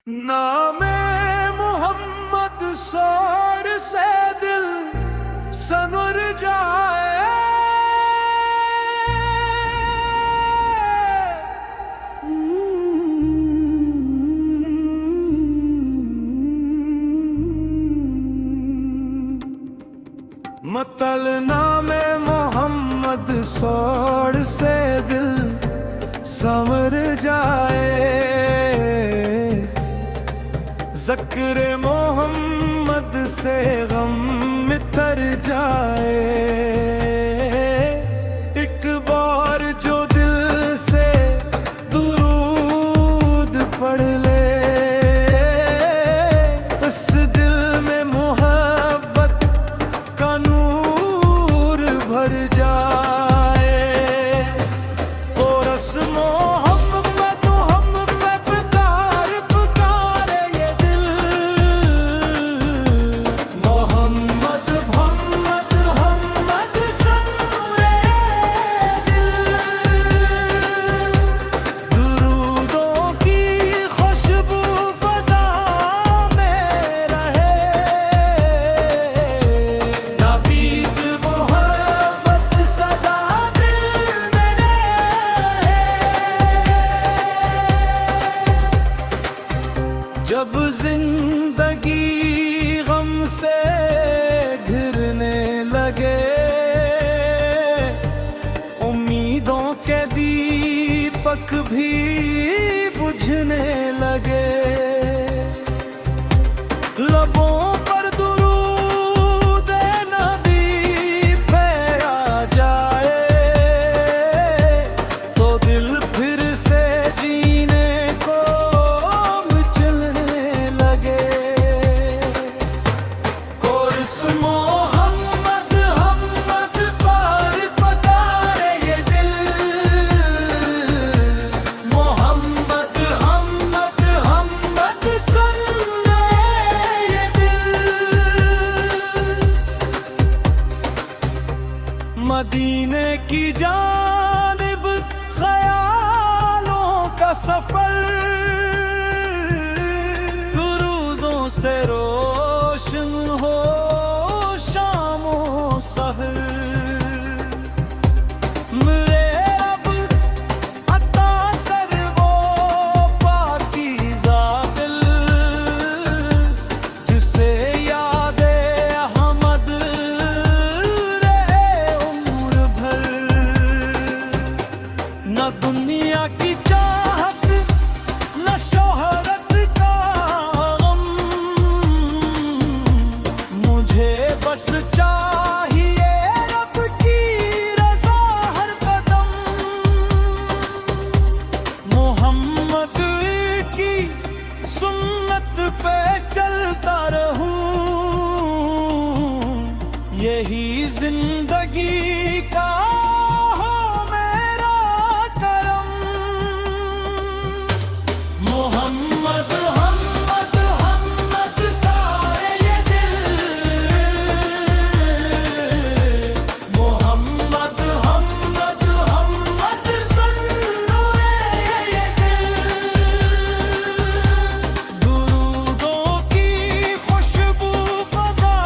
नामे मोहम्मद सौर से दिल सनवर जाए। मतल नामे मोहम्मद सौर से दिल संवर जाए। ज़िक्र मोहम्मद से गम मितर जाए। एक बार जो दिल से दुरूद पढ़ ले, उस दिल में मोहब्बत का नूर भर जाए। कोरस मोहम्मद मोहम्मद पुकार पुकारे ये दिल। मोहम्मद मोहम्मद मोहम्मद सनूरे दिल। दुरूदों की खुशबू फज़ा में रहे। नाबीद मोहब्बत सदा दिल में रहे। जब जिंदगी गम से घिरने लगे, उम्मीदों के दीपक भी बुझने लगे। लबों पर दुरूद नबी फैला जाए, तो दिल फिर से जीने को मचलने लगे। कोरस मोहम्मद मोहम्मद पार पतारे ये दिल। मोहम्मद मोहम्मद मोहम्मद सुन ले ये दिल। मदीने की जानिब ख्यालों का सफर, दुरूदों से रोशन हो शामो सहर। मेरे रब अता कर वो पाकीज़ा दिल, जिसे यादे अहमद रहे उम्र भर। न दुनिया की चाहत न शोहरत का गम, मुझे बस चाहिए रब की रज़ा हर कदम। मोहम्मद की सुन्नत पे चलता रहूं, यही जिंदगी का हो मेरा करम। मोहम्मद मोहम्मद मोहम्मद तारे ये दिल। मोहम्मद मोहम्मद मोहम्मद सनूरे ये दिल। दुरूदों की खुशबू फज़ा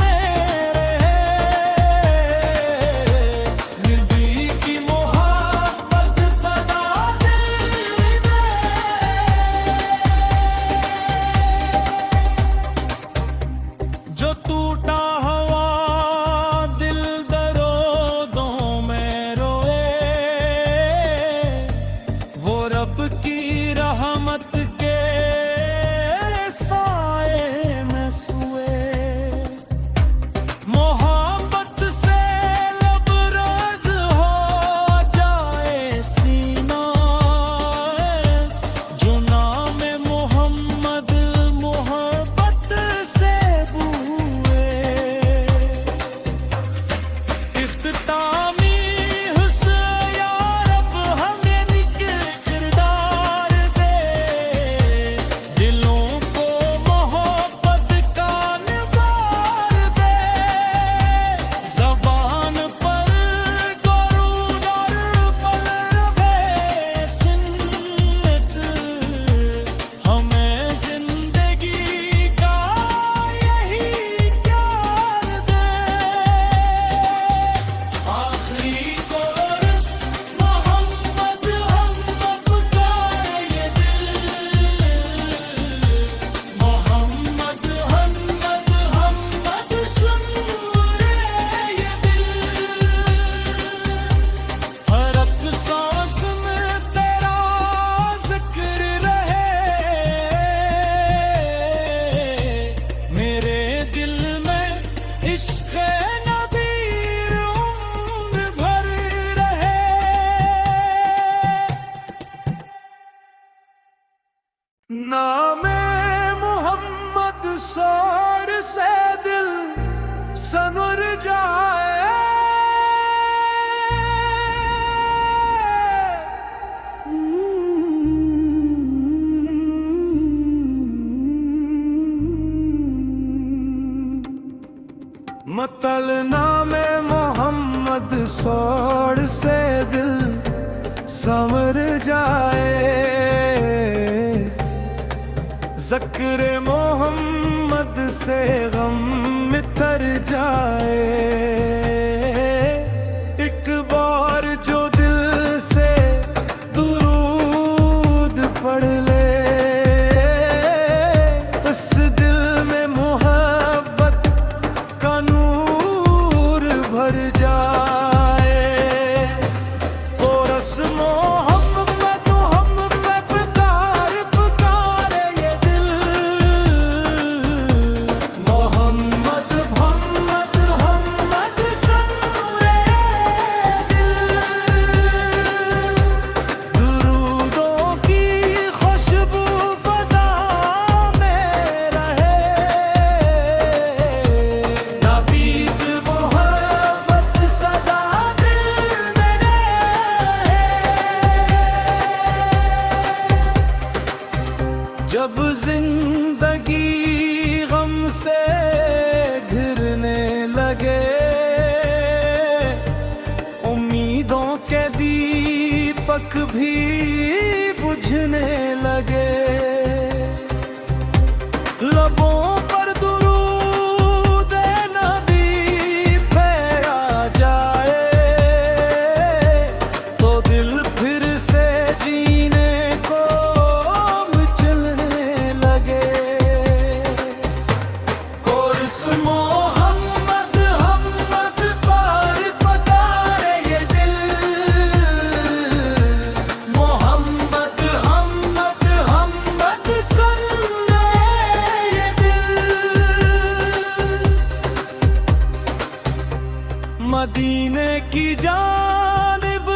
में रहे। नामे मोहम्मद शोर से दिल सनवर जाए। मतल नामे मोहम्मद शोर से दिल संवर जाए। ज़िक्र मोहम्मद से गम मितर जाए। एक बार जो दिल से दुरूद पढ़ ले, उस दिल में मोहब्बत का नूर भर जाए। और रस मोहम्मद मोहम्मद पुकार पुकारे ये दिल। मोहम्मद मोहम्मद मोहम्मद सनूरे दिल। दुरूदों की खुशबू फ़ज़ा में रहे। नबीद मोहब्बत सदा दिल में रहे। जब जिंदगी गम से घिरने लगे, उम्मीदों के दीपक भी बुझने लगे। लबों पर दुरूद नबी फहरा जाए, तो दिल फिर से जीने को मचलने लगे। कोर्स मोहम्मद मोहम्मद पार पतारे ये दिल। मोहम्मद मोहम्मद मोहम्मद सुन ये दिल। मदीने की जानिब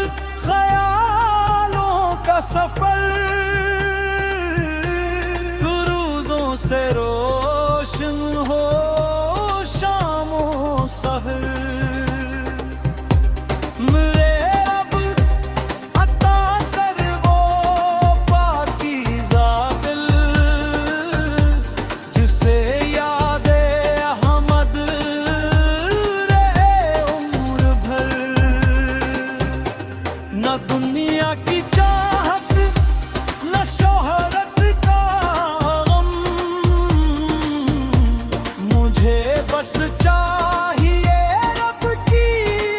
ख्यालों का सफर, दुरूदों से रोशन हो शामो सहर। मेरे रब अता कर वो पाकीज़ा दिल, जिसे यादे अहमद रहे उम्र भर। न दुनिया की चाहत न शोहरत का गम, मुझे बस चाहिए रब की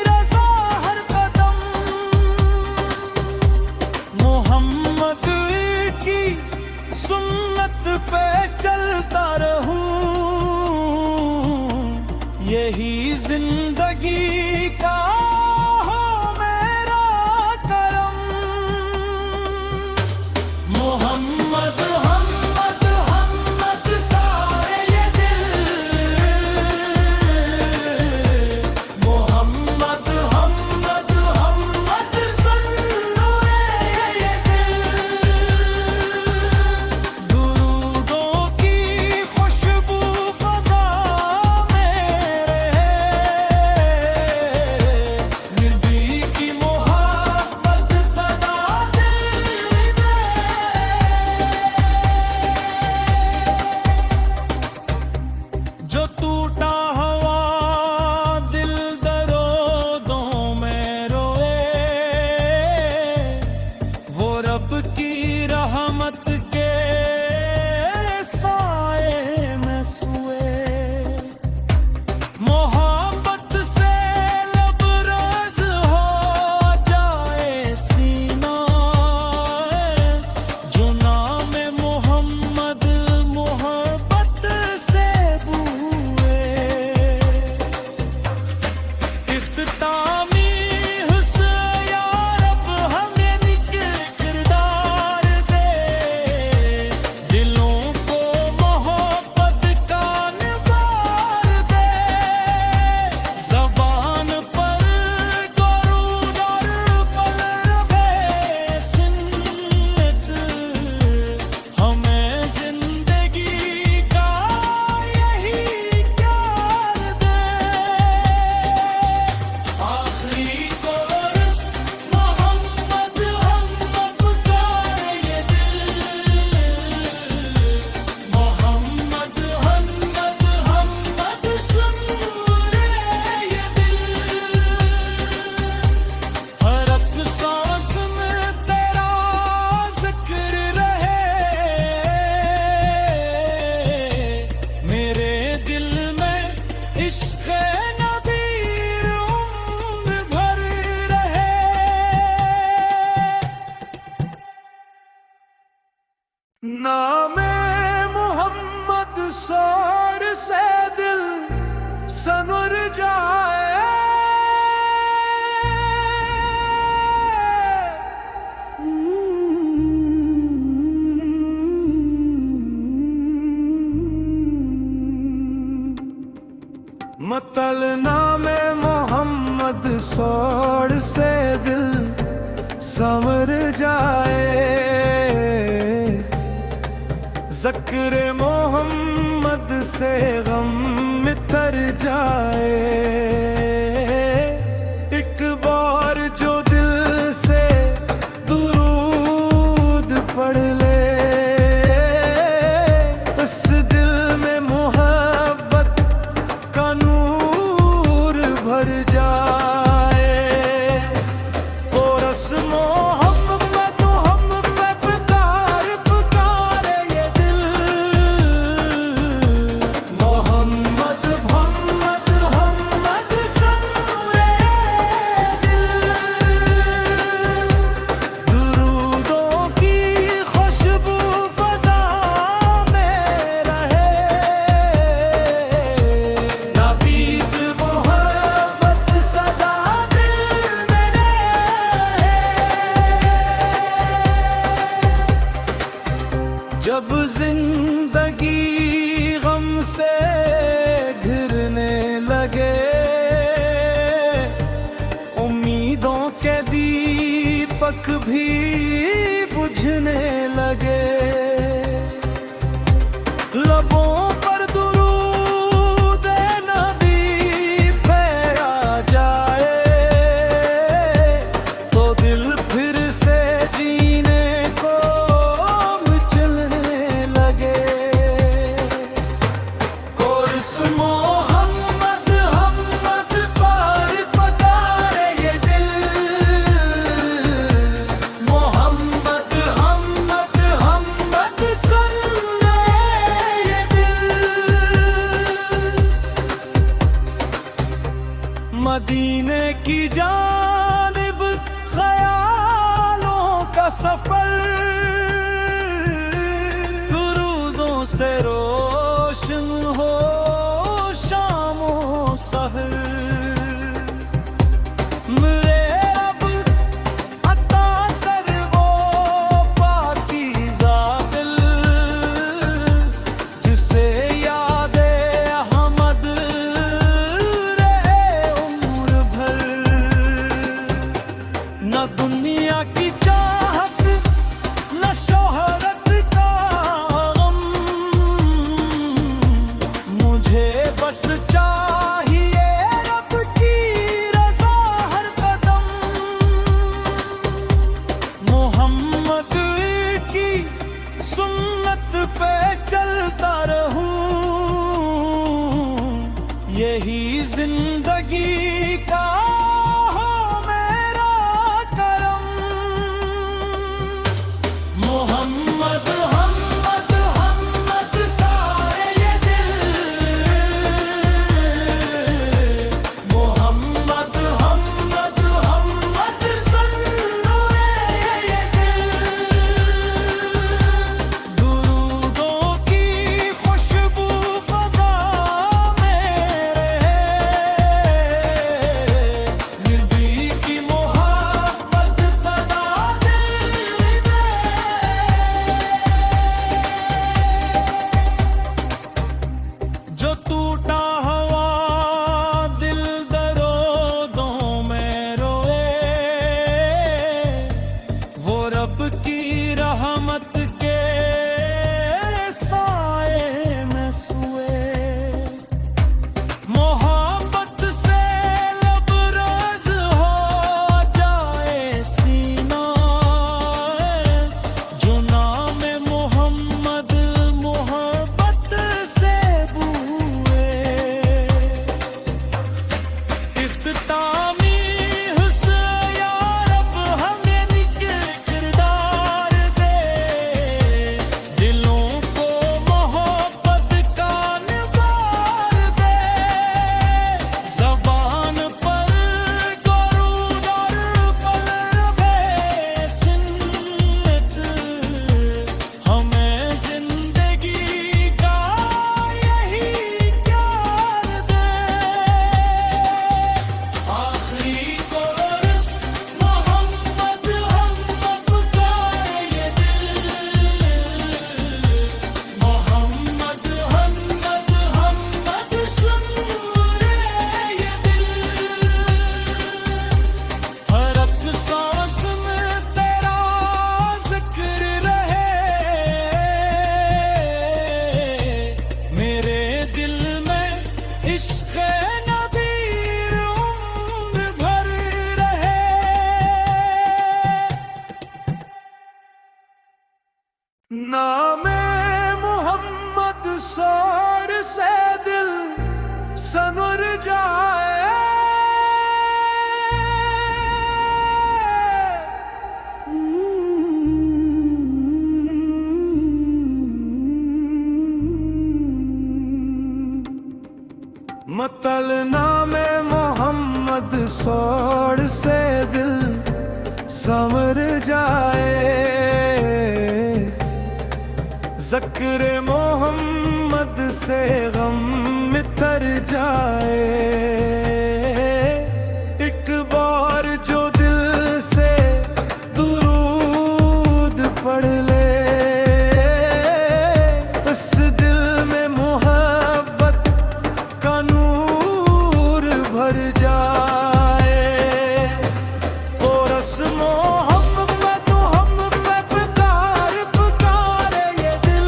रज़ा हर कदम। मोहम्मद की सुन्नत पे चलता रहूं, यही जिंदगी का हो मेरा करम। मोहम्मद मोहम्मद मोहम्मद तारे ये दिल। मोहम्मद मोहम्मद मोहम्मद सन्नूरे ये दिल। दुरूदों की खुशबू फ़ज़ा में रहे। शोर से दिल संवर जाए। मतलनामे मोहम्मद शोर से दिल संवर जाए। ज़िक्र मोहम्मद से गम मितर जाए। एक बार जो दिल से दुरूद पढ़ ले, उस दिल में मोहब्बत का नूर भर जाए। कोरस मोहम्मद हम पे पुकार पुकारे ये दिल। मोहम्मद मोहम्मद मोहम्मद सनूरे दिल। दुरूदों की खुशबू फ़ज़ा में रहे। नापीद मोहब्बत सदा दिल में रहे। जब जिंदगी गम से घिरने लगे, उम्मीदों के दीपक भी बुझने लगे। लबों पर दुरूद नबी फहरा जाए, तो दिल फिर से जीने को मचलने लगे। कोरस मोहम्मद हमद पार पतारे ये दिल। मोहम्मद हमद हमद सुन ले ये दिल। मदीने की जानिब ख्यालों का सफर, दुरूदों से रोशन हो शामो सहर। मेरे रब अता कर वो पाकीज़ा दिल, जिसे यादे अहमद रहे उम्र भर। न दुनिया की चाहत न शोहरत का गम, मुझे बस चाहिए रब की रज़ा हर कदम। मोहम्मद की सुन्नत पे चलता रहूं, यही जिंदगी का हो मेरा करम। मोहम्मद हमद हमद तारे ये दिल। मोहम्मद हमद हमद सनूरे ये दिल। दुरूदों की खुशबू फ़ज़ा में रहे। मतलना में मोहम्मद सौड़ से दिल संवर जाए, ज़िक्र मोहम्मद से गम मितर जाए। एक बार जो दिल से दुरूद पढ़ ले, उस दिल में मोहब्बत का नूर भर जाए। और रस्मो मोहम्मद हम पे पुकार पुकारे ये दिल,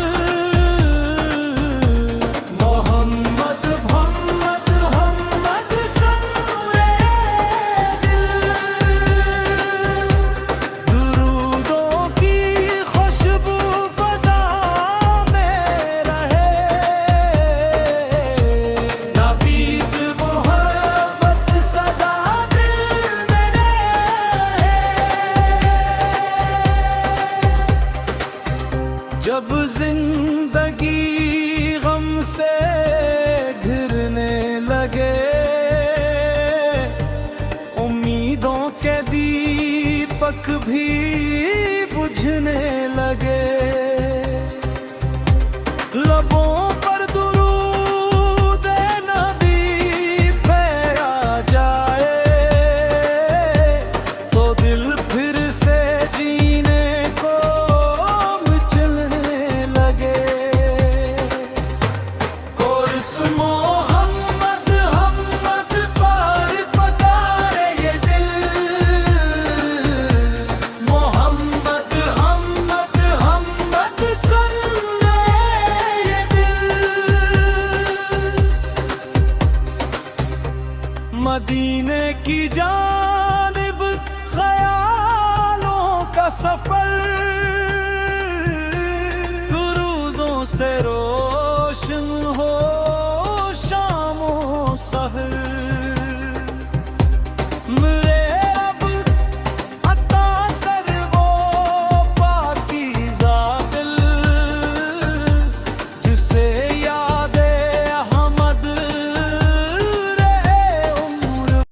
मोहम्मद मोहम्मद मोहम्मद सनूरे दिल। दुरूदों की खुशबू फज़ा में रहे, नापीद मोहब्बत सदा दिल में रहे। जब जिंदगी गम से घिरने लगे, उम्मीदों के दीपक भी बुझने लगे। लबों पर दुरूद नबी फहरा जाए, तो दिल फिर से जीने को मचलने लगे। कोर्स मोहम्मद मोहम्मद पार पतारे ये दिल, मोहम्मद मोहम्मद मोहम्मद सुन ले ये दिल। मदीने की जानिब ख्यालों का सफर, दुरूदों से रोशन हो शामो सहर।